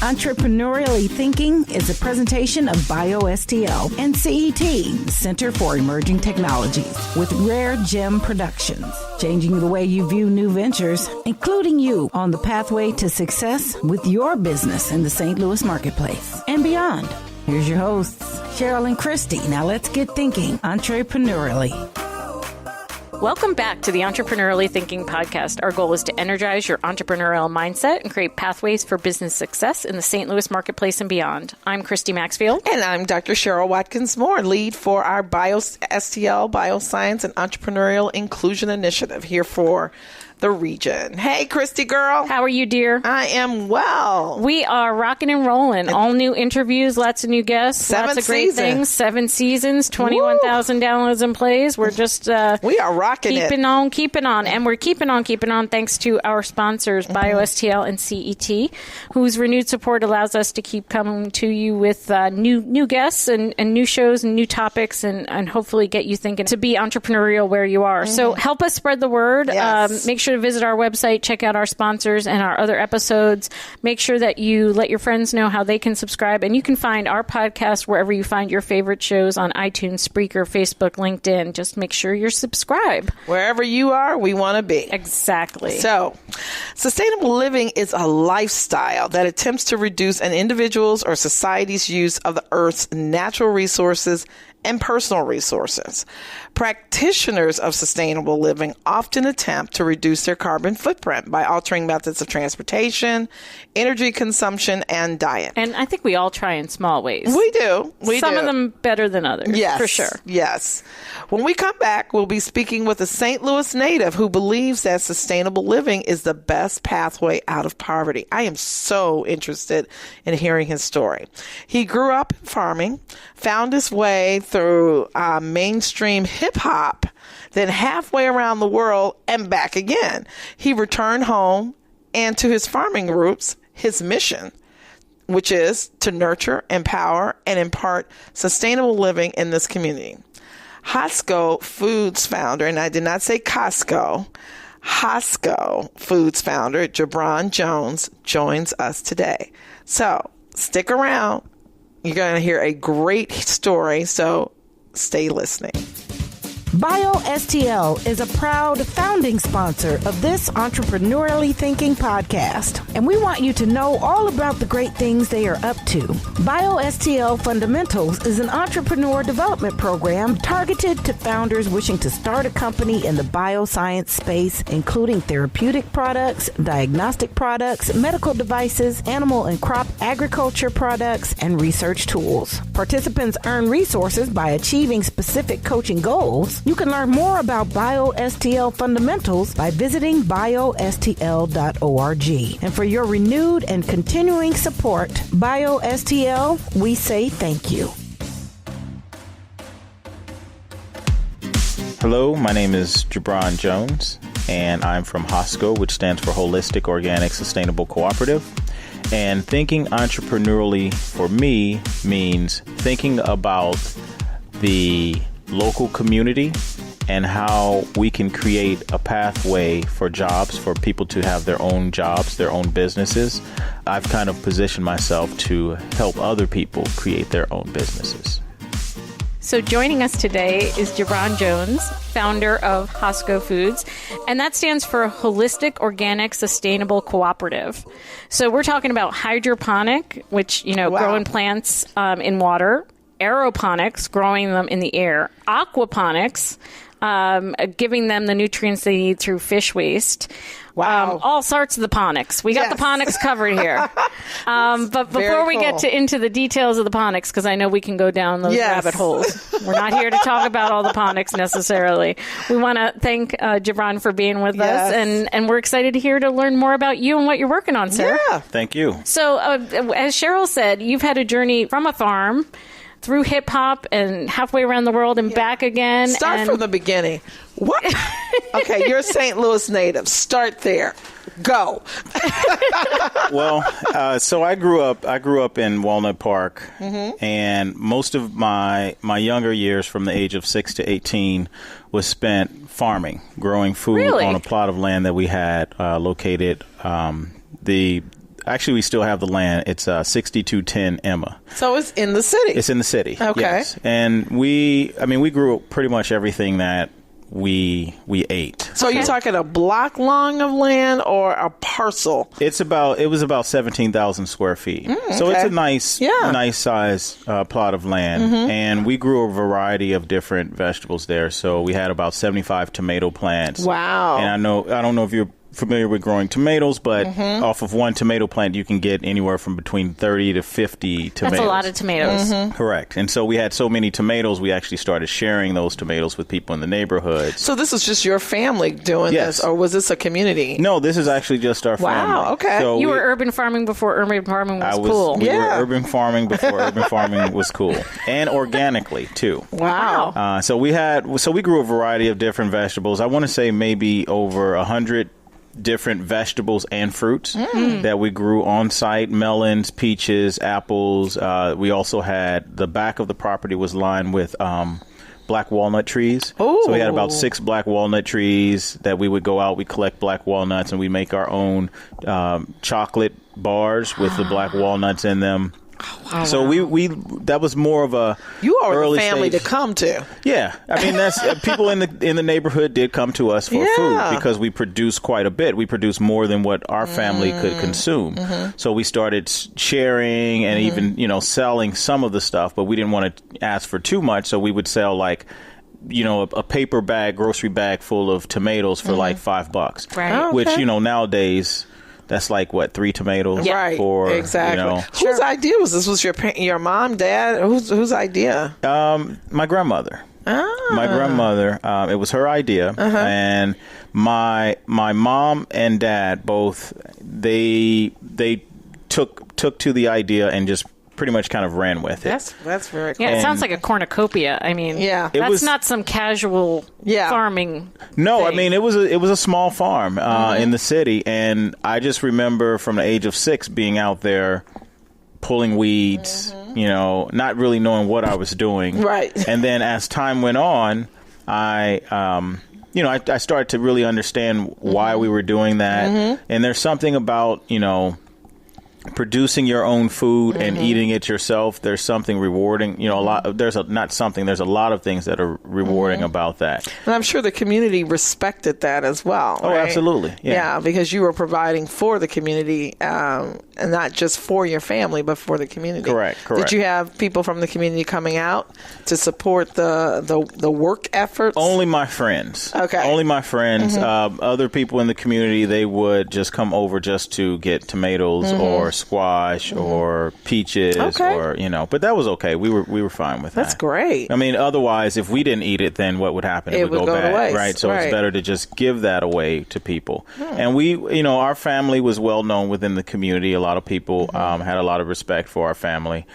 Entrepreneurially Thinking is a presentation of BioSTL and CET, Center for Emerging Technologies, with raregem-productions, changing the way you view new ventures, including you on the pathway to success with your business in the St. Louis marketplace and beyond. Here's your hosts, Cheryl and Christy. Now let's get thinking entrepreneurially. Welcome back to the Entrepreneurially Thinking podcast. Our goal is to energize your entrepreneurial mindset and create pathways for business success in the St. Louis marketplace and beyond. I'm Christy Maxfield. And I'm Dr. Cheryl-Watkins-Moore, lead for our BioSTL, Bioscience and Entrepreneurial Inclusion Initiative here for the region. Hey, Christy girl. How are you, dear? I am well. We are rocking and rolling. All new interviews, lots of new guests, lots of great things. 7 seasons, 21,000 downloads and plays. We're just we are rocking keeping on. And we're keeping on thanks to our sponsors, BioSTL and CET, whose renewed support allows us to keep coming to you with new guests and new shows and new topics and hopefully get you thinking to be entrepreneurial where you are. So help us spread the word. Yes. Make sure to visit our website, check out our sponsors and our other episodes. Make sure that you let your friends know how they can subscribe. And you can find our podcast wherever you find your favorite shows on iTunes, Spreaker, Facebook, LinkedIn. Just make sure you're subscribed. Wherever you are, we want to be. Exactly. So, sustainable living is a lifestyle that attempts to reduce an individual's or society's use of the Earth's natural resources and personal resources. Practitioners of sustainable living often attempt to reduce their carbon footprint by altering methods of transportation, energy consumption, and diet. And I think we all try in small ways. We do. Some of them better than others. Yes. For sure. Yes. When we come back, we'll be speaking with a St. Louis native who believes that sustainable living is the best pathway out of poverty. I am so interested in hearing his story. He grew up farming, found his way through mainstream hip-hop, then halfway around the world and back again. He returned home and to his farming roots, his mission, which is to nurture, empower, and impart sustainable living in this community. HOSCO Foods founder, and I did not say Costco, HOSCO Foods founder, Gibron Jones, joins us today. So stick around. You're going to hear a great story, so stay listening. BioSTL is a proud founding sponsor of this Entrepreneurially Thinking podcast, and we want you to know all about the great things they are up to. BioSTL Fundamentals is an entrepreneur development program targeted to founders wishing to start a company in the bioscience space, including therapeutic products, diagnostic products, medical devices, animal and crop agriculture products, and research tools. Participants earn resources by achieving specific coaching goals. You can learn more about BioSTL Fundamentals by visiting biostl.org. And for your renewed and continuing support, BioSTL, we say thank you. Hello, my name is Gibron Jones, and I'm from HOSCO, which stands for Holistic Organic Sustainable Co-Operative. And thinking entrepreneurially for me means thinking about the local community and how we can create a pathway for jobs, for people to have their own jobs, their own businesses. I've kind of positioned myself to help other people create their own businesses. So joining us today is Gibron Jones, founder of HOSCO Foods, and that stands for Holistic Organic Sustainable Cooperative. So we're talking about hydroponic, which, growing plants in water, aeroponics, growing them in the air, aquaponics, giving them the nutrients they need through fish waste. Wow. All sorts of the ponics. We got the ponics covered here. But before we get into the details of the ponics, because I know we can go down those rabbit holes. We're not here to talk about all the ponics necessarily. We want to thank Gibron for being with us, and we're excited to learn more about you and what you're working on, sir. Yeah. Thank you. So as Cheryl said, you've had a journey from a farm through hip hop and halfway around the world and back again. Start from the beginning. What? Okay, you're a St. Louis native. Start there. Go. Well, so I grew up in Walnut Park, and most of my younger years, from the age of 6 to 18, was spent farming, growing food on a plot of land that we had located. actually, we still have the land. It's 6210 Emma. So it's in the city. It's in the city. Okay. Yes. And we grew pretty much everything that we ate. So you're talking a block long of land or a parcel? It was about 17,000 square feet. So it's a nice size plot of land. And we grew a variety of different vegetables there. So we had about 75 tomato plants. Wow. And I don't know if you're familiar with growing tomatoes, but off of one tomato plant, you can get anywhere from between 30 to 50 tomatoes. That's a lot of tomatoes. Correct. And so we had so many tomatoes, we actually started sharing those tomatoes with people in the neighborhood. So this was just your family doing this, or was this a community? No, this is actually just our family. Wow, okay. So You were urban farming before urban farming was cool. We were urban farming before urban farming was cool. And organically, too. Wow. So we grew a variety of different vegetables. I want to say maybe over 100 different vegetables and fruits that we grew on site: melons, peaches, apples. We also had, the back of the property was lined with black walnut trees. Ooh. So we had about 6 black walnut trees that we would go out, we collect black walnuts, and we make our own chocolate bars with the black walnuts in them. Oh, so we that was more of a you are early a family stage. to come to. Yeah, I mean that's people in the neighborhood did come to us for food because we produce quite a bit. We produce more than what our family could consume. So we started sharing and even selling some of the stuff, but we didn't want to ask for too much, so we would sell like a paper bag, grocery bag full of tomatoes for like $5. Right. Oh, okay. Which nowadays, that's like what, 3 tomatoes? Yeah. Right. For, exactly. Whose idea was this? Was your mom, dad? Whose idea? My grandmother. My grandmother. It was her idea, and my mom and dad both they took to the idea and just pretty much kind of ran with it. That's very cool. Yeah, it sounds like a cornucopia. I mean, that's not some casual farming. No, thing. I mean it was a small farm in the city, and I just remember from the age of 6 being out there pulling weeds, not really knowing what I was doing. Right. And then as time went on, I started to really understand why we were doing that. And there's something about, producing your own food and eating it yourself. There's something rewarding, there's a lot of things that are rewarding about that. And I'm sure the community respected that as well. Oh, right? absolutely. Yeah, because you were providing for the community, and not just for your family, but for the community. Correct. Did you have people from the community coming out to support the work efforts? Only my friends. Okay. Only my friends. Other people in the community, they would just come over just to get tomatoes or squash or peaches or but that was okay. We were fine with that. That's great. I mean, otherwise, if we didn't eat it, then what would happen? It would go bad, to waste. right? So it's better to just give that away to people. And we, our family was well known within the community. A lot of people had a lot of respect for our family,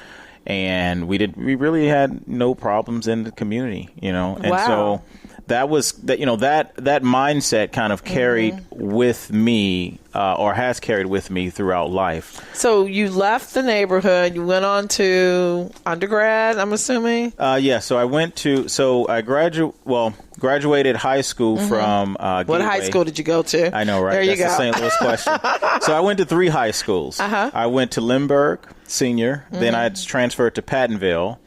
and we really had no problems in the community, and so that was that that mindset kind of carried with me or has carried with me throughout life. So you left the neighborhood, you went on to undergrad, I'm assuming? So I graduated high school from Gateway. What high school did you go to? I know, right? There you That's go. the St. Louis question. So I went to 3 high schools. I went to Lindbergh Senior, then I transferred to Pattonville,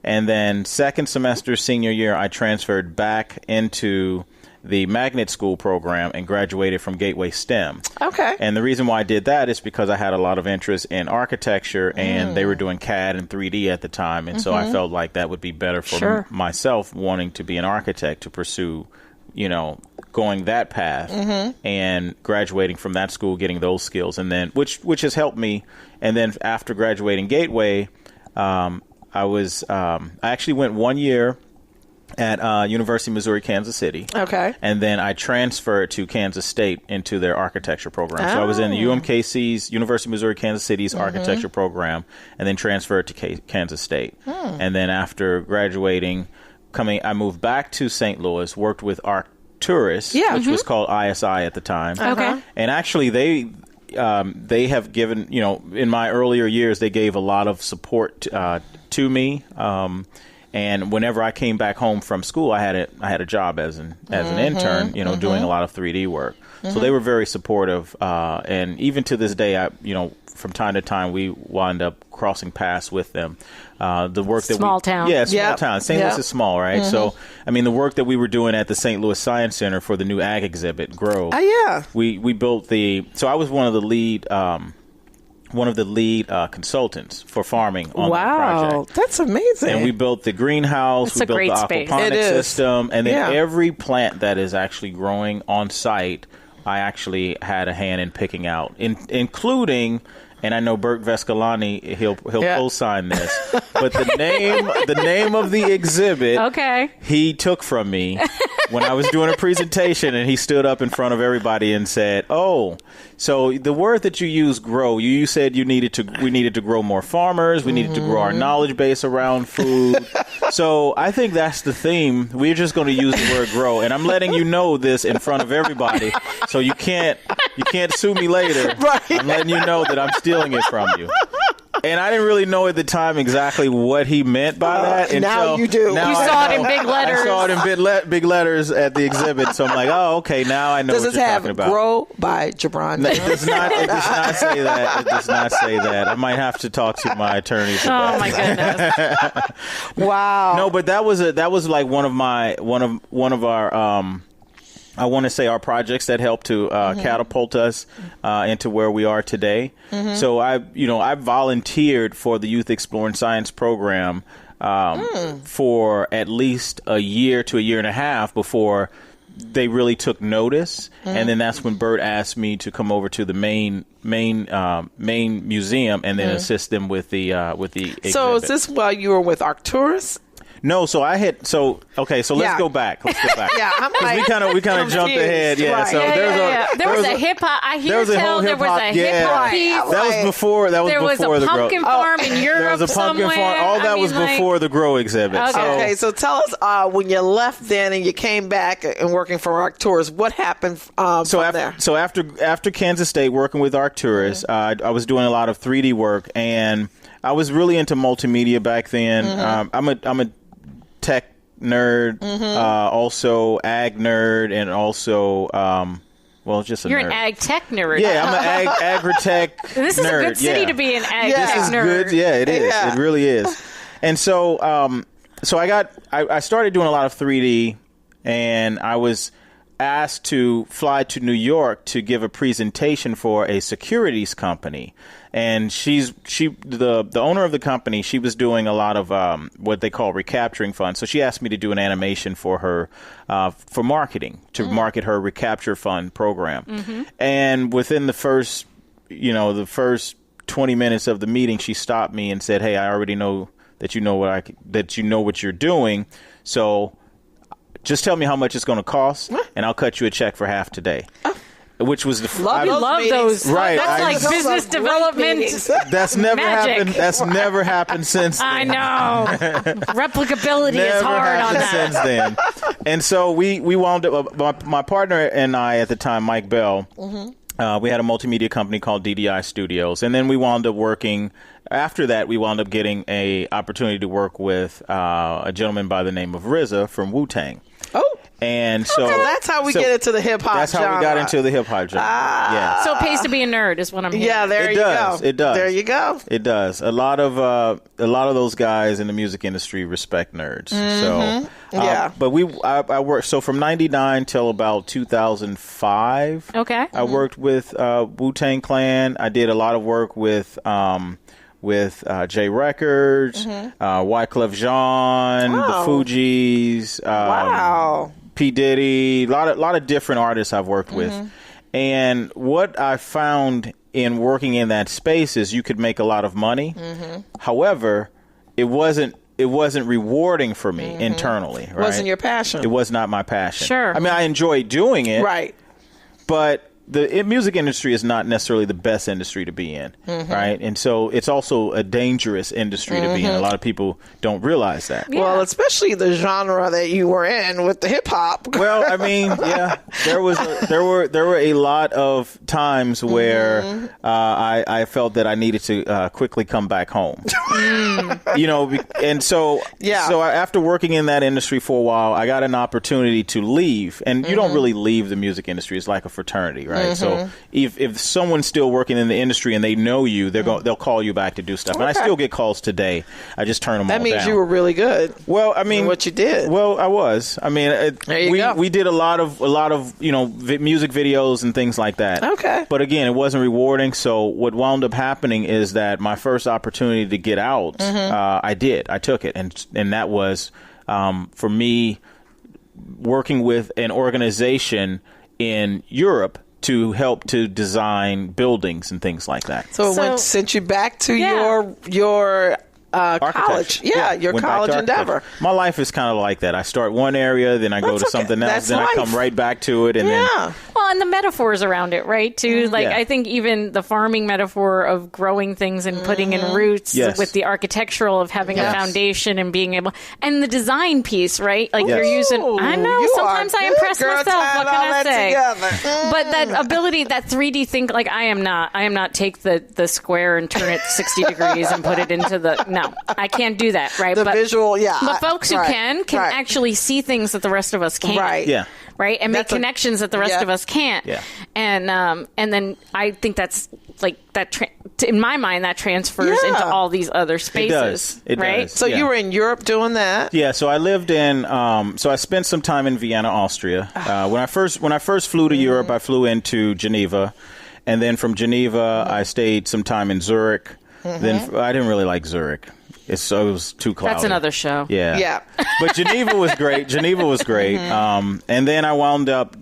and then second semester senior year, I transferred back into the magnet school program and graduated from Gateway STEM. Okay. And the reason why I did that is because I had a lot of interest in architecture, and they were doing CAD and 3D at the time, and so I felt like that would be better for myself wanting to be an architect to pursue, going that path and graduating from that school, getting those skills, and then which has helped me. And then after graduating Gateway, I actually went 1 year at University of Missouri, Kansas City. Okay. And then I transferred to Kansas State into their architecture program. So I was in the UMKC's, University of Missouri, Kansas City's architecture program, and then transferred to Kansas State. And then after graduating, I moved back to St. Louis, worked with Arcturus, which was called ISI at the time. Okay. And actually they have given, in my earlier years, they gave a lot of support to me. And whenever I came back home from school, I had a job as an intern, doing a lot of 3D work. So they were very supportive. And even to this day, from time to time we wind up crossing paths with them. The work that small town. Yeah, small town. St. Louis is small, right? So, I mean, the work that we were doing at the St. Louis Science Center for the new ag exhibit, Grow. Oh, yeah. We built so I was one of the lead consultants for farming on that project. That's amazing. And we built the greenhouse, we built the aquaponics system, and then every plant that is actually growing on site, I actually had a hand in picking out, including, and I know Bert Vescalani, he'll co-sign this, but the name of the exhibit, he took from me when I was doing a presentation, and he stood up in front of everybody and said, "Oh, so the word that you use, grow, you said we needed to grow more farmers, we needed to grow our knowledge base around food." So I think that's the theme. We're just going to use the word grow, and I'm letting you know this in front of everybody, so you can't sue me later. Right. I'm letting you know that I'm stealing it from you. And I didn't really know at the time exactly what he meant by that. And now you do. You saw it in big letters. I saw it in big letters at the exhibit. So I'm like, oh, okay, now I know what you're talking about. Does it have Grow by Gibron Jones? It does not say that. It does not say that. I might have to talk to my attorneys about Oh, my goodness. Wow. No, but that was like one of our I want to say our projects that helped to catapult us into where we are today. So I volunteered for the Youth Exploring Science program for at least a year to a year and a half before they really took notice. And then that's when Bert asked me to come over to the main museum and then assist them with the exhibit. So is this while you were with Arcturus? No, so let's go back. Yeah, I'm like, we kind of jumped ahead. Yeah, right. so there was a hip hop. I hear tell there was a hip hop piece. That was before. There was a pumpkin farm in Europe. There was a pumpkin farm. All that was before the Grow exhibit. Okay, so tell us when you left then and you came back and working for Arcturus, what happened there? So after Kansas State, working with Arcturus, I was doing a lot of 3D work, and I was really into multimedia back then. I'm a tech nerd, also ag nerd, and also just a You're nerd. an ag tech nerd. Yeah, I'm an AgriTech nerd. This is a good city to be an ag tech This is nerd. good. Yeah, it is. Yeah. It really is. And so I started doing a lot of 3D, and I was asked to fly to New York to give a presentation for a securities company. And the owner of the company, she was doing a lot of what they call recapturing funds. So she asked me to do an animation for her for marketing, to market her recapture fund program. And within the first 20 minutes of the meeting, she stopped me and said, "Hey, I already know that you know what you're doing. So just tell me how much it's going to cost, and I'll cut you a check for half today." Which was the love those. Right. That's like business development. That's never magic. happened. That's never happened since then. I know. Replicability is hard on that. Since then. And so we wound up. My partner and I at the time, Mike Bell. We had a multimedia company called DDI Studios, and then we wound up working. After that, we wound up getting a opportunity to work with a gentleman by the name of RZA from Wu-Tang. Oh. And so that's how we get into the hip hop. That's how we got into the hip hop genre. Yeah. So it pays to be a nerd, is what I'm hearing. Yeah, there you go. It does. There you go. It does. A lot of those guys in the music industry respect nerds. So but I worked from '99 till about 2005. Okay. I worked with Wu-Tang Clan. I did a lot of work with J Records, Wyclef Jean, the Fugees. Wow. P. Diddy, a lot of different artists I've worked with. And what I found in working in that space is you could make a lot of money. However, it wasn't rewarding for me internally. Right? Wasn't your passion. It was not my passion. Sure. I mean, I enjoy doing it. Right. But the music industry is not necessarily the best industry to be in, right? And so it's also a dangerous industry to be in. A lot of people don't realize that. Yeah. Well, especially the genre that you were in with the hip hop. Well, I mean, yeah, there were a lot of times where I felt that I needed to quickly come back home. And so after working in that industry for a while, I got an opportunity to leave. And you don't really leave the music industry; it's like a fraternity, right? right? So if someone's still working in the industry and they know you, they'll call you back to do stuff. And I still get calls today. I just turn them all down. That means you were really good. Well, I mean, what you did. Well, I was. I mean, we did a lot of music videos and things like that. Okay. But again, it wasn't rewarding. So what wound up happening is that my first opportunity to get out, I did. I took it, and that was for me working with an organization in Europe to help to design buildings and things like that. So it sent you back to your college. Yeah, your college endeavor. My life is kind of like that. I start one area, then I go to something else, then I come right back to it. And then. Well, and the metaphors around it, right, too? Like, I think even the farming metaphor of growing things and putting in roots with the architectural of having a foundation and being able, and the design piece, right? Like you're using, I know, sometimes I impress myself. What can I say? But that ability, that 3D thing, like I am not take the square and turn it 60 degrees and put it into no, I can't do that, right? But visual, But folks who can actually see things that the rest of us can't. Right. Yeah. Right? And make connections that the rest of us can't. Yeah. And then I think that's like that in my mind that transfers into all these other spaces. It right? does. So you were in Europe doing that? Yeah, so I lived in so I spent some time in Vienna, Austria. When I first flew to Europe, I flew into Geneva, and then from Geneva I stayed some time in Zurich. Then I didn't really like Zurich. It was too cloudy. That's another show. Yeah. But Geneva was great. And then I wound up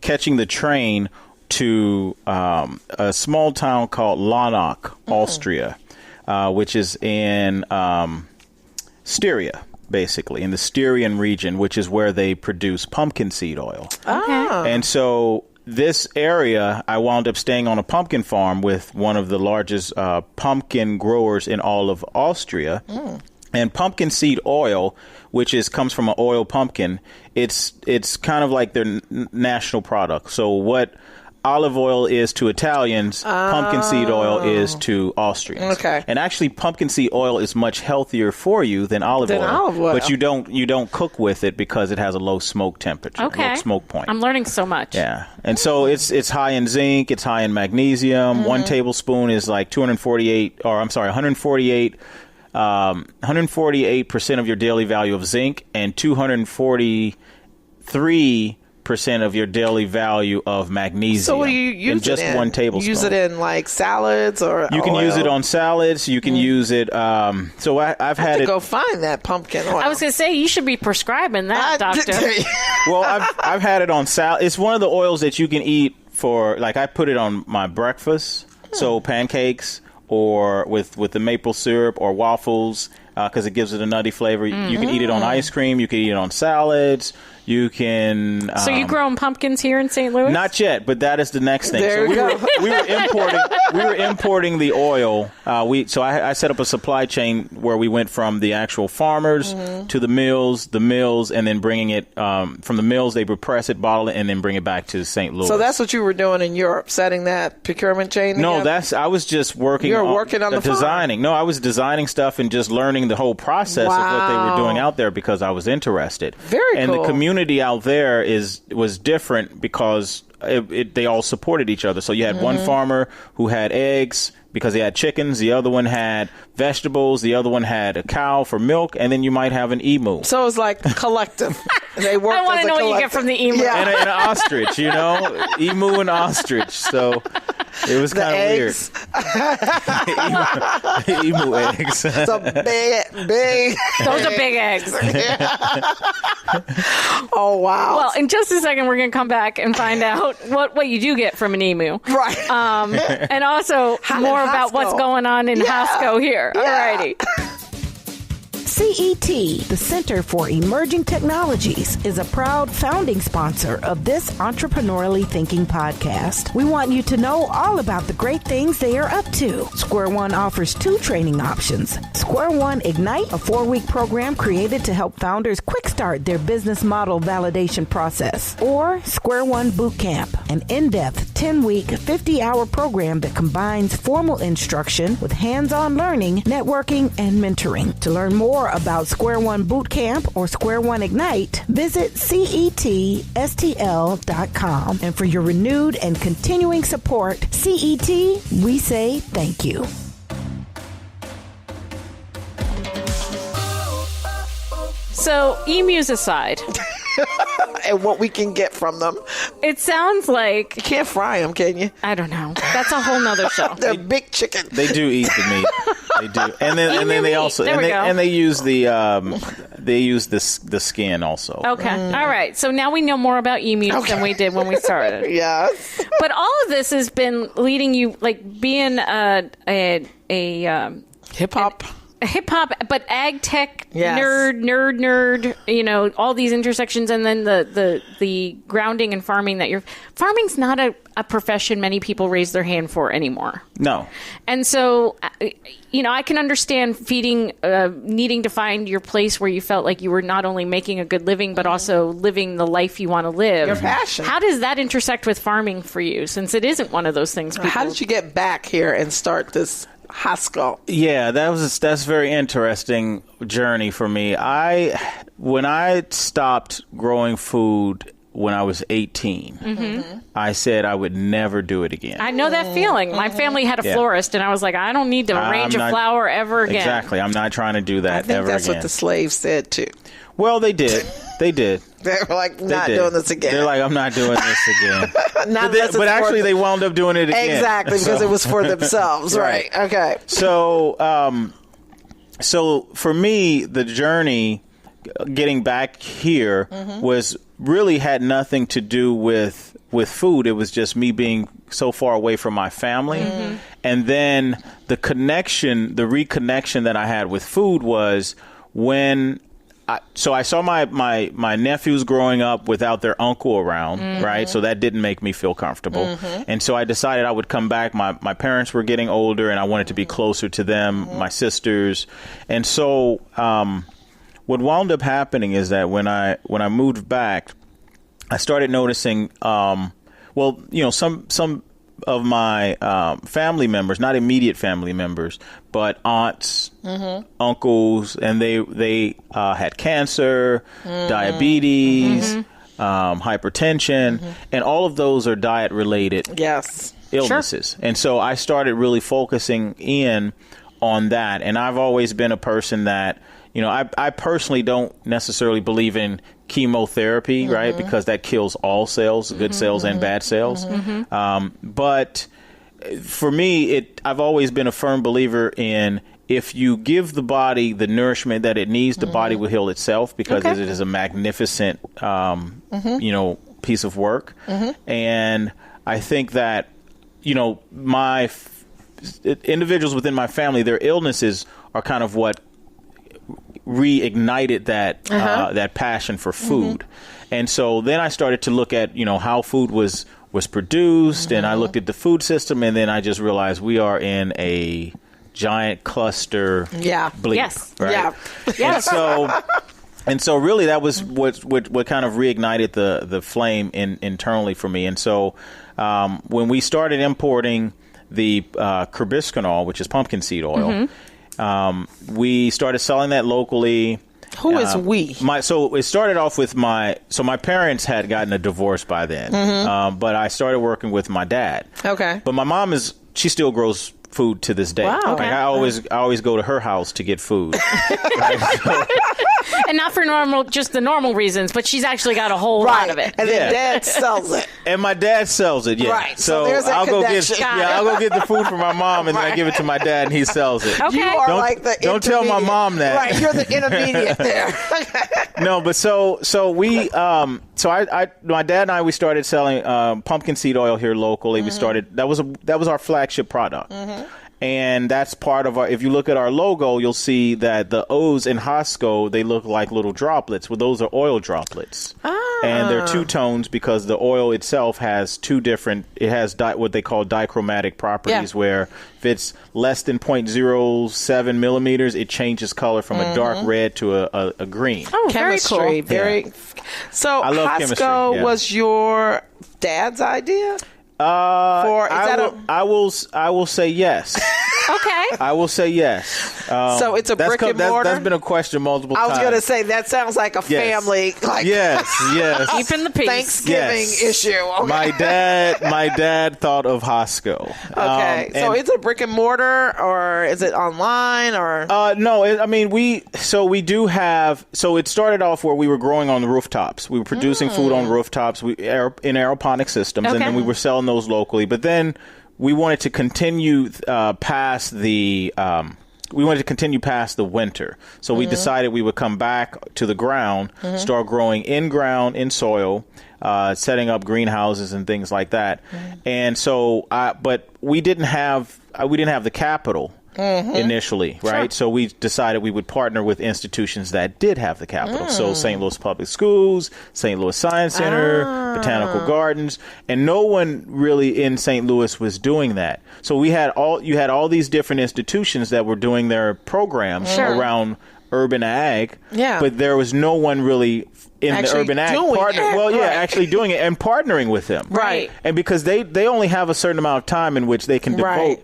catching the train to a small town called Lahnach, Austria, which is in Styria, basically, in the Styrian region, which is where they produce pumpkin seed oil. Okay. And so this area, I wound up staying on a pumpkin farm with one of the largest pumpkin growers in all of Austria. And pumpkin seed oil, which comes from an oil pumpkin, it's kind of like their national product. So what olive oil is to Italians, pumpkin seed oil is to Austrians. Okay. And actually, pumpkin seed oil is much healthier for you than olive oil. But you don't cook with it because it has a low smoke temperature, low smoke point. I'm learning so much. Yeah. And so it's high in zinc, it's high in magnesium. 1 tablespoon is like 148% of your daily value of zinc and 243% of your daily value of magnesium. So what do you use in just 1 tablespoon? You use it in like salads or you can oil? use it on salads. You can use it. So I've had to it. Go find that pumpkin oil. I was going to say you should be prescribing that, doctor. Well, I've had it on salad. It's one of the oils that you can eat for. Like I put it on my breakfast, so pancakes or with the maple syrup or waffles because it gives it a nutty flavor. You can eat it on ice cream. You can eat it on salads. You can. So you growing pumpkins here in St. Louis? Not yet, but that is the next thing. There so we were importing the oil. I set up a supply chain where we went from the actual farmers to the mills, and then bringing it from the mills. They would press it, bottle it, and then bring it back to St. Louis. So that's what you were doing in Europe, setting that procurement chain. No, I was just working. You were working on the designing. farm. No, I was designing stuff and just learning the whole process of what they were doing out there because I was interested. Very cool. And the community out there was different because they all supported each other. So you had one farmer who had eggs because he had chickens. The other one had vegetables. The other one had a cow for milk. And then you might have an emu. So it was like collective. They worked I want to know what you get from the emu. Yeah. And an ostrich, emu and ostrich. So it was kind of weird. Emu eggs. So big. Those are big eggs. Oh, wow. Well, in just a second, we're going to come back and find out what you do get from an emu. Right. And also more about what's going on in HOSCO here. Yeah. All righty. CET, the Center for Emerging Technologies, is a proud founding sponsor of this entrepreneurially thinking podcast. We want you to know all about the great things they are up to. Square One offers 2 training options. Square One Ignite, a 4-week program created to help founders quick start their business model validation process. Or Square One Bootcamp, an in-depth 10-week, 50-hour program that combines formal instruction with hands-on learning, networking, and mentoring. To learn more more about Square One Bootcamp or Square One Ignite, visit CETSTL.com. And for your renewed and continuing support, CET, we say thank you. So, emus aside, And what we can get from them. it sounds like, You can't fry them, can you? I don't know. That's a whole nother show. They're big chicken. They do eat the meat. They do, and then they meat. also There we go. and they use the skin also. Okay. All right. So now we know more about emus than we did when we started. Yes. But all of this has been leading you, like being a Hip hop. hip hop, but ag tech Yes. nerd. You know, all these intersections, and then the grounding and farming that farming's not a profession many people raise their hand for anymore. No. And so, you know, I can understand needing to find your place where you felt like you were not only making a good living, but also living the life you want to live. Your passion. How does that intersect with farming for you, since it isn't one of those things? How did you get back here and start this HOSCO? Yeah, that's a very interesting journey for me. When I stopped growing food when I was 18, I said I would never do it again. I know that feeling. My family had a florist, and I was like, I don't need to arrange a flower ever again. Exactly. I'm not trying to do that I think ever that's again. what the slaves said too. Well, they did. They did. They were like, They not did. doing this again. They're like, I'm not doing this again. Not unless it's but for actually, the- they wound up doing it again. Exactly, because it was for themselves. Right. Okay. So, so for me, the journey getting back here had nothing to do with food. It was just me being so far away from my family. And then the reconnection that I had with food was when I saw my nephews growing up without their uncle around, right? So that didn't make me feel comfortable. And so I decided I would come back. My parents were getting older, and I wanted to be closer to them, my sisters. And so what wound up happening is that when I moved back, I started noticing, some of my family members, not immediate family members, but aunts, uncles, and they had cancer, diabetes, hypertension, and all of those are diet-related Yes. illnesses. Sure. And so I started really focusing in on that. And I've always been a person that, I personally don't necessarily believe in chemotherapy, right? Because that kills all cells, good cells and bad cells. But for me, I've always been a firm believer in if you give the body the nourishment that it needs, the body will heal itself, because it is a magnificent, piece of work. And I think that, my individuals within my family, their illnesses are kind of what reignited that passion for food. And so then I started to look at, how food was produced, and I looked at the food system, and then I just realized we are in a giant cluster bleep. Yes. Right? Yeah. Yes. And so really that was what kind of reignited the flame internally for me. And so when we started importing the carbiscanol, which is pumpkin seed oil, we started selling that locally. Who is we? So it started off with my parents had gotten a divorce by then, but I started working with my dad. Okay. But my mom she still grows food to this day. Wow. Like Okay. I always go to her house to get food. And not for just the normal reasons, but she's actually got a whole lot of it. And then Dad sells it. And my dad sells it, yeah. Right. So there's that I'll go connection. I'll go get the food from my mom, and then I give it to my dad, and he sells it. Okay. You are Don't- like the don't tell my intermediate. mom that. Right. You're the intermediate there. No, but so we my dad and I, we started selling pumpkin seed oil here locally. We started that was our flagship product. And that's part of if you look at our logo, you'll see that the O's in HOSCO, they look like little droplets. Well, those are oil droplets. And they're two tones because the oil itself has what they call dichromatic properties, where if it's less than 0.07 millimeters, it changes color from a dark red to a green. Oh, Chemistry. very cool. So I love HOSCO chemistry, was your dad's idea? I will say yes. Okay. I will say yes. So it's a brick and mortar? That's been a question multiple times. I was going to say, that sounds like a family. Like, yes. Keeping the peace. Thanksgiving issue. Okay. My dad thought of HOSCO. Okay. So is it brick and mortar, or is it online, or? No, we do have, so it started off where we were growing on the rooftops. We were producing food on rooftops in aeroponic systems, and then we were selling those locally. But then we wanted to continue past the winter. So we decided we would come back to the ground, start growing in soil, setting up greenhouses and things like that. And so, but we didn't have the capital initially, right? So we decided we would partner with institutions that did have the capital. So St. Louis Public Schools, St. Louis Science Center, Botanical Gardens, and no one really in St. Louis was doing that. So you had all these different institutions that were doing their programs around urban ag, but there was no one really in actually the urban ag partner. Actually doing it and partnering with them, right? And because they only have a certain amount of time in which they can devote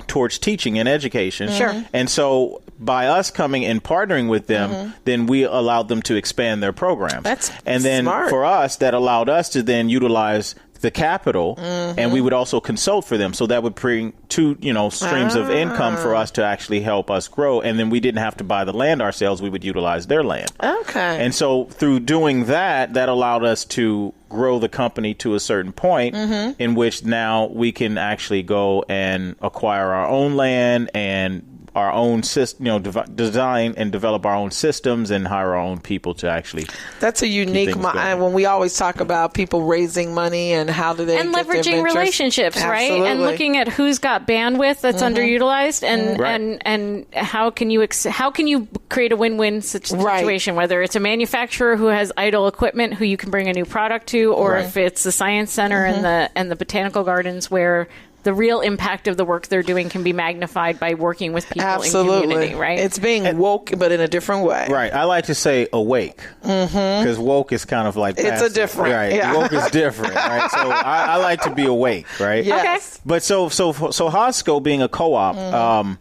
towards teaching and education. Sure. And so by us coming and partnering with them, then we allowed them to expand their programs. That's and then smart. For us, that allowed us to then utilize the capital, and we would also consult for them. So that would bring two, streams of income for us to actually help us grow. And then we didn't have to buy the land ourselves. We would utilize their land. Okay. And so through doing that allowed us to grow the company to a certain point in which now we can actually go and acquire our own land and our own system, design and develop our own systems and hire our own people to actually. That's a unique when we always talk about people raising money and how do they and get leveraging relationships, Absolutely. right? And looking at who's got bandwidth that's underutilized, and how can you create a win-win situation? Whether it's a manufacturer who has idle equipment who you can bring a new product to, or if it's the science center and the botanical gardens where the real impact of the work they're doing can be magnified by working with people in community, right? It's being woke, but in a different way. Right. I like to say awake, because woke is kind of like it's passive. a different. Right. Yeah. Woke is different, right? So I like to be awake, right? Yes. Okay. But so HOSCO being a co-op,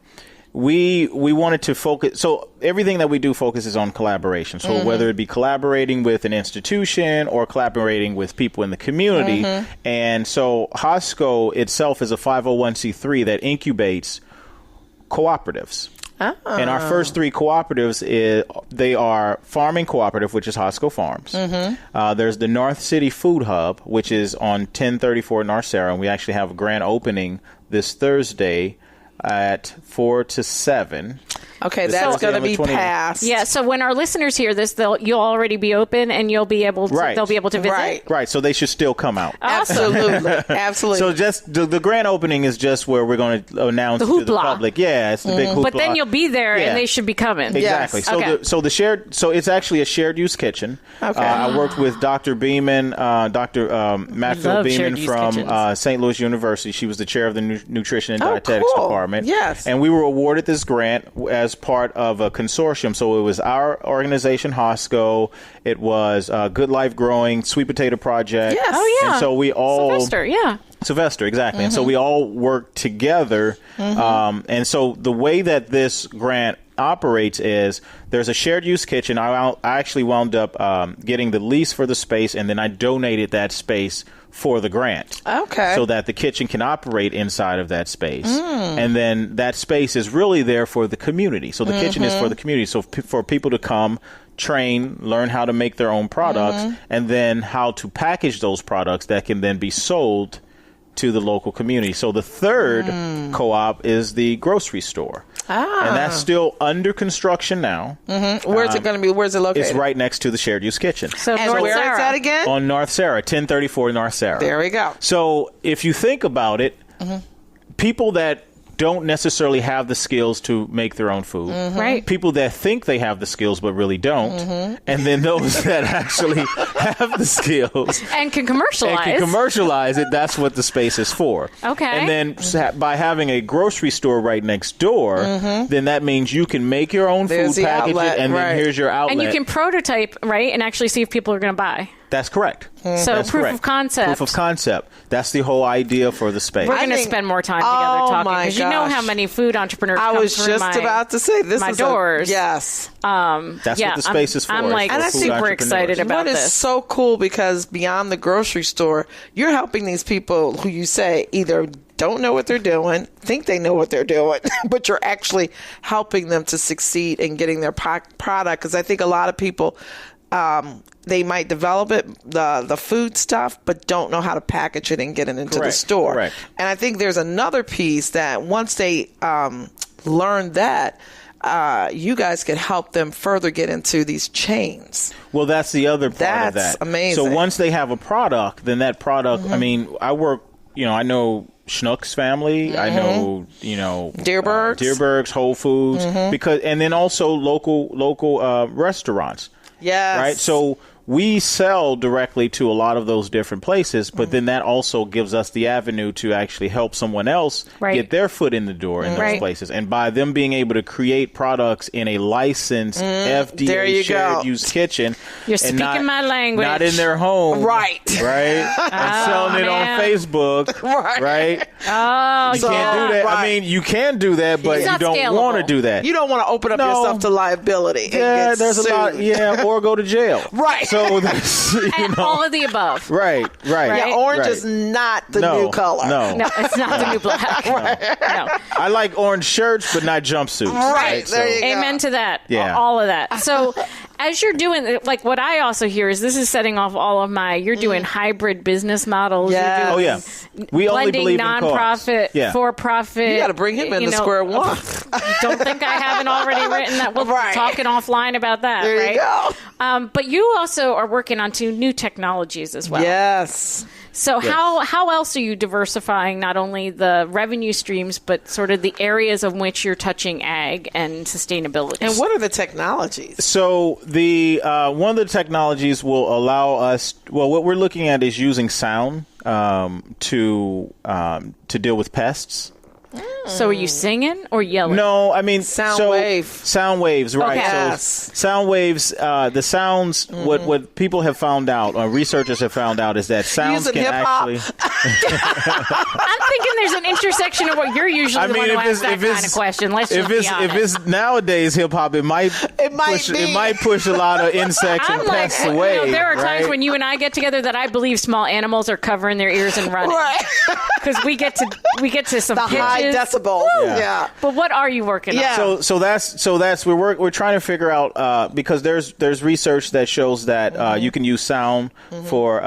we wanted to focus. So everything that we do focuses on collaboration. So whether it be collaborating with an institution or collaborating with people in the community. And so HOSCO itself is a 501c3 that incubates cooperatives. And our first three cooperatives, they are Farming Cooperative, which is HOSCO Farms. There's the North City Food Hub, which is on 1034 North Sarah, and we actually have a grand opening this Thursday at 4 to 7. Okay, that's going to be passed. Yeah, so when our listeners hear this, you'll already be open and you'll be able to, they'll be able to visit. Right, so they should still come out. Awesome. Absolutely. So just the grand opening is just where we're going to announce to the public. Yeah, it's the big hoopla. But then you'll be there and they should be coming. Exactly. Yes. So it's actually a shared use kitchen. Okay. I worked with Dr. Beeman, Dr. Matfield Beeman from St. Louis University. She was the chair of the Nutrition and Dietetics Department. Yes. And we were awarded this grant as part of a consortium. So it was our organization, HOSCO. It was Good Life Growing, Sweet Potato Project. Yes. Oh, yeah. And so we all... Sylvester, exactly. And so we all work together. And so the way that this grant operates is there's a shared use kitchen. I actually wound up getting the lease for the space, and then I donated that space for the grant. Okay. So that the kitchen can operate inside of that space. And then that space is really there for the community. So the kitchen is for the community. So for people to come, train, learn how to make their own products, and then how to package those products that can then be sold to the local community. So the third co-op is the grocery store. And that's still under construction now. Where's it going to be? Where's it located? It's right next to the shared use kitchen. So and where is that again? On North Sarah, 1034 North Sarah. There we go. So if you think about it, people that don't necessarily have the skills to make their own food. Right. People that think they have the skills but really don't. And then those that actually have the skills. And can commercialize. It. That's what the space is for. Okay. And then by having a grocery store right next door, then that means you can make your own food, package it, and then here's your outlet. And you can prototype, right, and actually see if people are going to buy. That's correct. So That's proof correct. of concept. Proof of concept. That's the whole idea for the space. We're going to spend more time together talking because you know gosh. how many food entrepreneurs I come was through just about to say this my is doors. Yes. That's what the space is for. I'm like for food super excited entrepreneurs. about What is this. so cool because beyond the grocery store, you're helping these people who you say either don't know what they're doing, think they know what they're doing, but you're actually helping them to succeed in getting their product. Because I think a lot of people, they might develop it, the food stuff, but don't know how to package it and get it into the store. Correct. And I think there's another piece that once they learn that, you guys could help them further get into these chains. Well, that's the other part of that. That's amazing. So once they have a product, then that product, I mean, I work, I know Schnucks family. I know, Deerbergs, Whole Foods, and then also local restaurants. Yes. Right. So we sell directly to a lot of those different places, but then that also gives us the avenue to actually help someone else get their foot in the door in those places. And by them being able to create products in a licensed FDA shared use kitchen, You're speaking my language. Not in their home. Right. And selling it on Facebook. Right. Oh, you can't do that. Right. I mean, you can do that, but you don't want to do that. You don't want to open up yourself to liability. Yeah, and get there's sued. a lot. Yeah, or go to jail. Right. So that's, all of the above. Right. Yeah, orange is not the new color. No, it's not the new black. No. I like orange shirts, but not jumpsuits. Right. There you go. Amen to that. Yeah. All of that. So as you're doing, like what I also hear is this is setting off all of you're doing hybrid business models. Yes. You're doing We only blending believe in nonprofit, for profit. You got to bring him into square one. Don't think I haven't already written that. We'll be talking offline about that. There you go. But you also are working on 2 new technologies as well. Yes. So how else are you diversifying not only the revenue streams, but sort of the areas of which you're touching ag and sustainability? And what are the technologies? So the one of the technologies will allow us. Well, what we're looking at is using sound to deal with pests. So are you singing or yelling? No, I mean sound waves, right? Okay. Yes. So sound waves, the sounds. What people have found out, or researchers have found out, is that sounds can actually. I'm thinking there's an intersection of what you're usually the one who asks that kind of question. Let's just be honest. If it's nowadays hip hop, it might push a lot of insects and pests away. There are times when you and I get together that I believe small animals are covering their ears and running. Because we get to some pitches. High decibels. Yeah. But what are you working on? So that's we're trying to figure out because there's research that shows that you can use sound for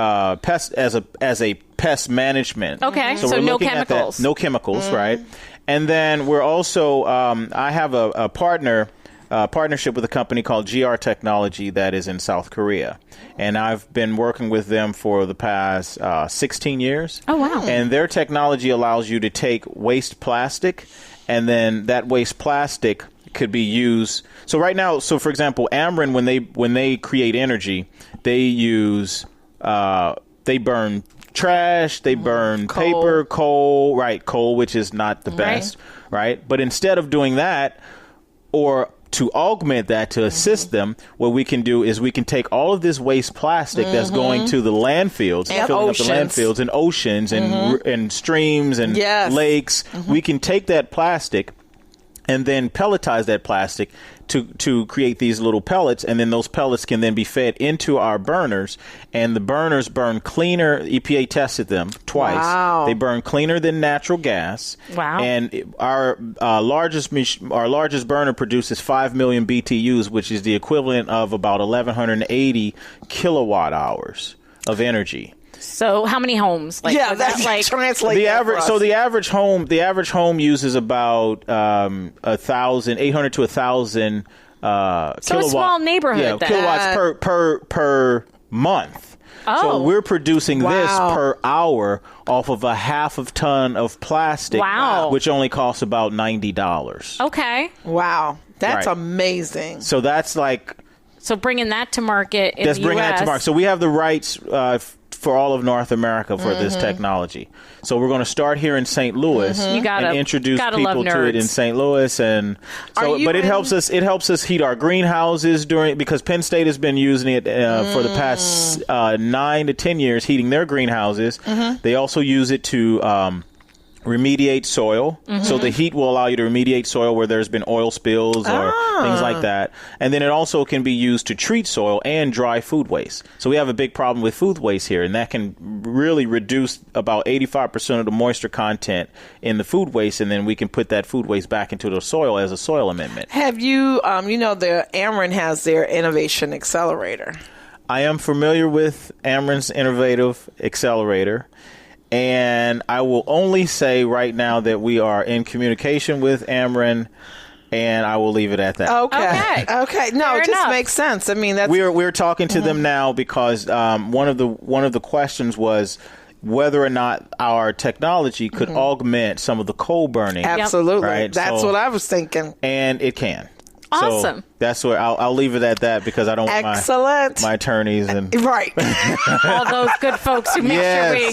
pest as a pest management. Okay. So we're no looking at that. chemicals. No chemicals, right? And then we're also I have a partnership with a company called GR Technology that is in South Korea. And I've been working with them for the past 16 years. Oh, wow. And their technology allows you to take waste plastic, and then that waste plastic could be used. So right now, for example, Ameren, when they create energy, they use they burn trash, they burn paper, coal, which is not the best, right? But instead of doing that, or to augment that, to assist them, what we can do is we can take all of this waste plastic that's going to the landfills, and filling oceans. up the landfills and oceans and streams and lakes. We can take that plastic and then pelletize that plastic to create these little pellets, and then those pellets can then be fed into our burners, and the burners burn cleaner. EPA tested them twice. Wow. They burn cleaner than natural gas. Wow. And our largest burner produces 5 million BTUs, which is the equivalent of about 1,180 kilowatt hours of energy. So how many homes? Translate the that average. for us. So the average home uses about 800 to 1,000 kilowatt. So a small neighborhood. Kilowatts per month. Oh. So we're producing this per hour off of a half of ton of plastic. Wow. Which only costs about $90. Okay. Wow. That's Right. amazing. So that's like. So bringing that to market in the U.S. Bringing that to market. So we have the rights for all of North America for this technology. So we're going to start here in St. Louis and introduce people to it in St. Louis, and so. But it helps us. It helps us heat our greenhouses because Penn State has been using it for the past 9 to 10 years, heating their greenhouses. They also use it to remediate soil. So the heat will allow you to remediate soil where there's been oil spills or things like that. And then it also can be used to treat soil and dry food waste. So we have a big problem with food waste here, and that can really reduce about 85% of the moisture content in the food waste, and then we can put that food waste back into the soil as a soil amendment. Have you, the Ameren has their Innovation Accelerator. I am familiar with Ameren's Innovative Accelerator. And I will only say right now that we are in communication with Ameren, and I will leave it at that. Okay. No, it just makes sense. I mean, that's we're talking to them now because one of the questions was whether or not our technology could augment some of the coal burning. Absolutely, right? That's what I was thinking, and it can. Awesome. So that's where I'll leave it at that because I don't want my attorneys and all those good folks who make sure we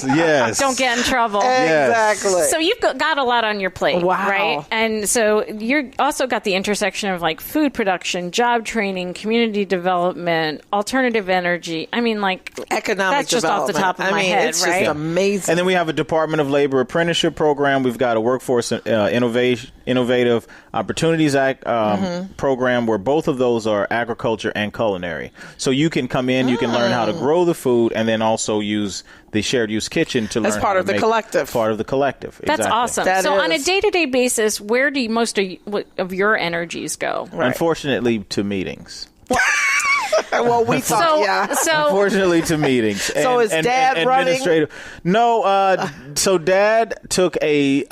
don't get in trouble. Exactly. So you've got a lot on your plate, right? And so you're also got the intersection of like food production, job training, community development, alternative energy. I mean, like economic that's just off the top of my head, it's right? Just amazing. And then we have a Department of Labor apprenticeship program. We've got a Workforce Innovative Opportunities Act program where both of those are agriculture and culinary. So you can come in, you can learn how to grow the food, and then also use the shared use kitchen to learn as part of the collective. Part of the collective. That's awesome. So on a day-to-day basis, where do most of your energies go? Right. Unfortunately, to meetings. Well, we thought, unfortunately, to meetings. So is Dad running? No. So Dad took a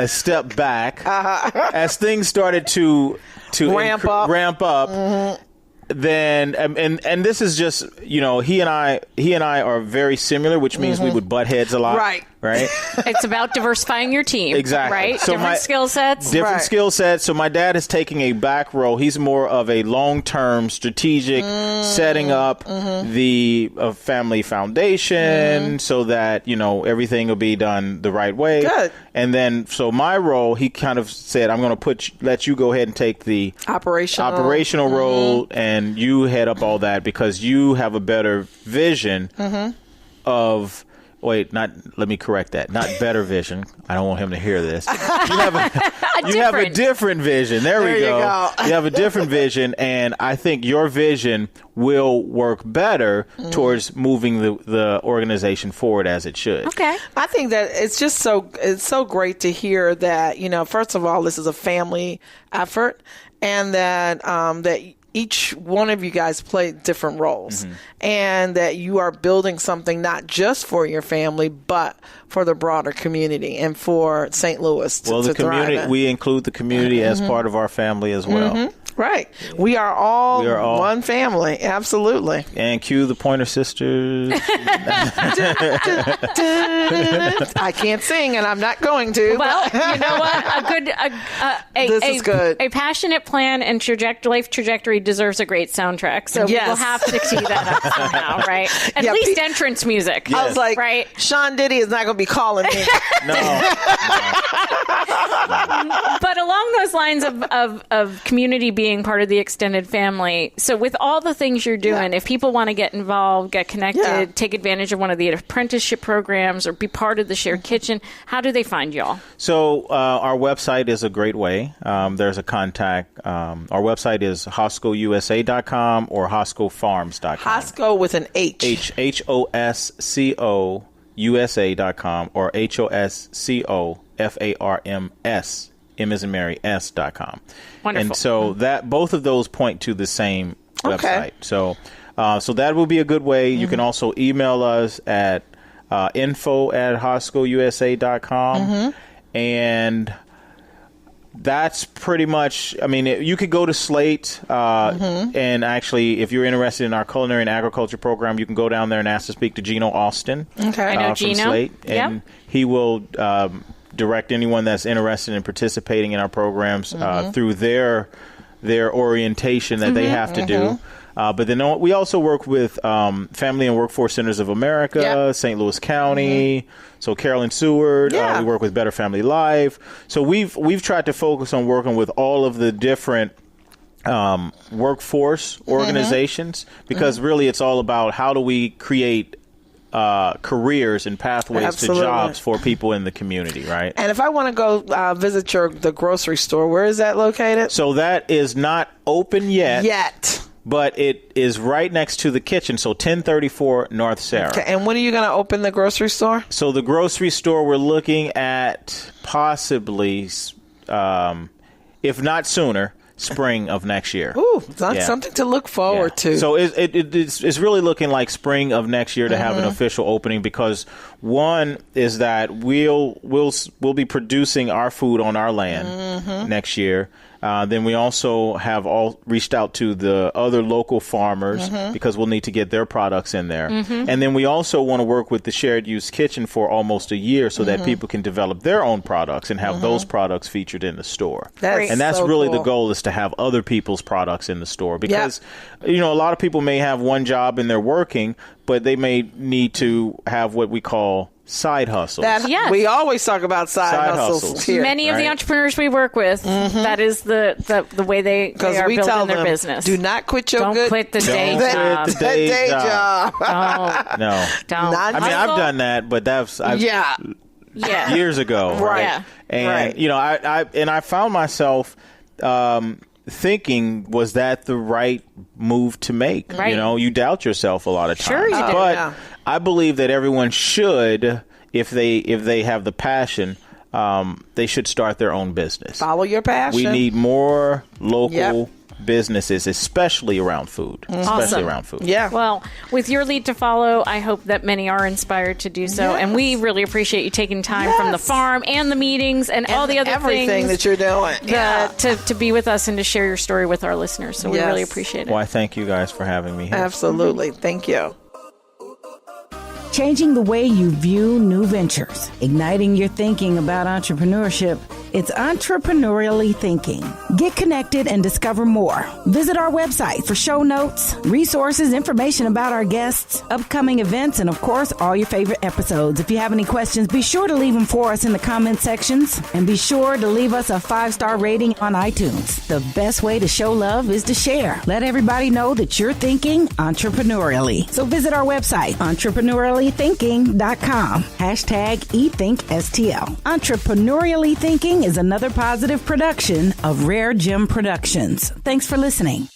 step back as things started to ramp up. Then and this is just he and I are very similar, which means we would butt heads a lot. Right. It's about diversifying your team. Exactly. Right. So different skill sets. Different skill sets. So my dad is taking a back role. He's more of a long-term strategic setting up the family foundation so that, everything will be done the right way. Good. And then, so my role, he kind of said, I'm going to let you go ahead and take the operational role, and you head up all that because you have a better vision of. Wait, let me correct that. Not better vision. I don't want him to hear this. You have a different vision. There we go. You have a different vision, and I think your vision will work better towards moving the organization forward as it should. Okay. I think that it's so great to hear that, first of all, this is a family effort, and that each one of you guys play different roles, and that you are building something not just for your family, but for the broader community and for St. Louis to the community, thrive in. We include the community as part of our family as well. Right. We are all one family. Absolutely. And cue the Pointer Sisters. I can't sing, and I'm not going to. Well, you know what? This is good. A passionate plan and life trajectory deserves a great soundtrack. So we will have to tee that up somehow, right? At least entrance music. Yes. I was like, right? Sean Diddy is not going to be calling me. No. But along those lines of community being part of the extended family, so with all the things you're doing, if people want to get involved, get connected, take advantage of one of the apprenticeship programs or be part of the shared kitchen, how do they find y'all? So our website is a great way. There's a contact. Our website is HOSCOUSA.com or HOSCOfarms.com. HOSCO with an H. HOSCO USA.com or HOSCOFARMS. M as in Mary, S.com. Wonderful. And so that both of those point to the same website. So that will be a good way. You can also email us at info@HOSCOUSA.com. And that's pretty much, you could go to Slate and actually, if you're interested in our culinary and agriculture program, you can go down there and ask to speak to Gino Austin I know from Gino. Slate. And he will direct anyone that's interested in participating in our programs through their orientation that they have to do. But then we also work with Family and Workforce Centers of America, St. Louis County, so Carolyn Seward. We work with Better Family Life. So we've tried to focus on working with all of the different workforce organizations, because really it's all about how do we create careers and pathways to jobs for people in the community, right? And if I want to go visit the grocery store, where is that located? So that is not open yet. But it is right next to the kitchen, so 1034 North Sarah. Okay. And when are you going to open the grocery store? So the grocery store, we're looking at possibly, if not sooner, spring of next year. Ooh, that's something to look forward to. So it's really looking like spring of next year to have an official opening, because one is that we'll be producing our food on our land next year. Then we also have all reached out to the other local farmers because we'll need to get their products in there. And then we also want to work with the Shared Use Kitchen for almost a year so that people can develop their own products and have those products featured in the store. That's so really cool. the goal, is to have other people's products in the store, because a lot of people may have one job and they're working, but they may need to have what we call side hustles. We always talk about side hustles here. Many of the entrepreneurs we work with, that is the way they are we building tell their them, business. Do not quit your Don't quit the day job. The day job. Don't. No. Don't. Not I mean, I've done that, but that's years ago, right? Yeah. And I found myself thinking, was that the right move to make? Right. You doubt yourself a lot of times. Sure you do. But I believe that everyone should, if they have the passion, they should start their own business. Follow your passion. We need more local businesses, especially around food. Especially around food. Yeah. Well, with your lead to follow, I hope that many are inspired to do so. And we really appreciate you taking time from the farm and the meetings and all the other everything things that you're doing. to be with us and to share your story with our listeners. So we really appreciate it. Well, I thank you guys for having me here. Absolutely. Thank you. Changing the way you view new ventures, igniting your thinking about entrepreneurship. It's entrepreneurially thinking. Get connected and discover more. Visit our website for show notes, resources, information about our guests, upcoming events, and of course, all your favorite episodes. If you have any questions, be sure to leave them for us in the comment sections, and be sure to leave us a 5-star rating on iTunes. The best way to show love is to share. Let everybody know that you're thinking entrepreneurially. So visit our website, entrepreneuriallythinking.com. #ETHINKSTL. Entrepreneurially Thinking is another positive production of Rare Gem Productions. Thanks for listening.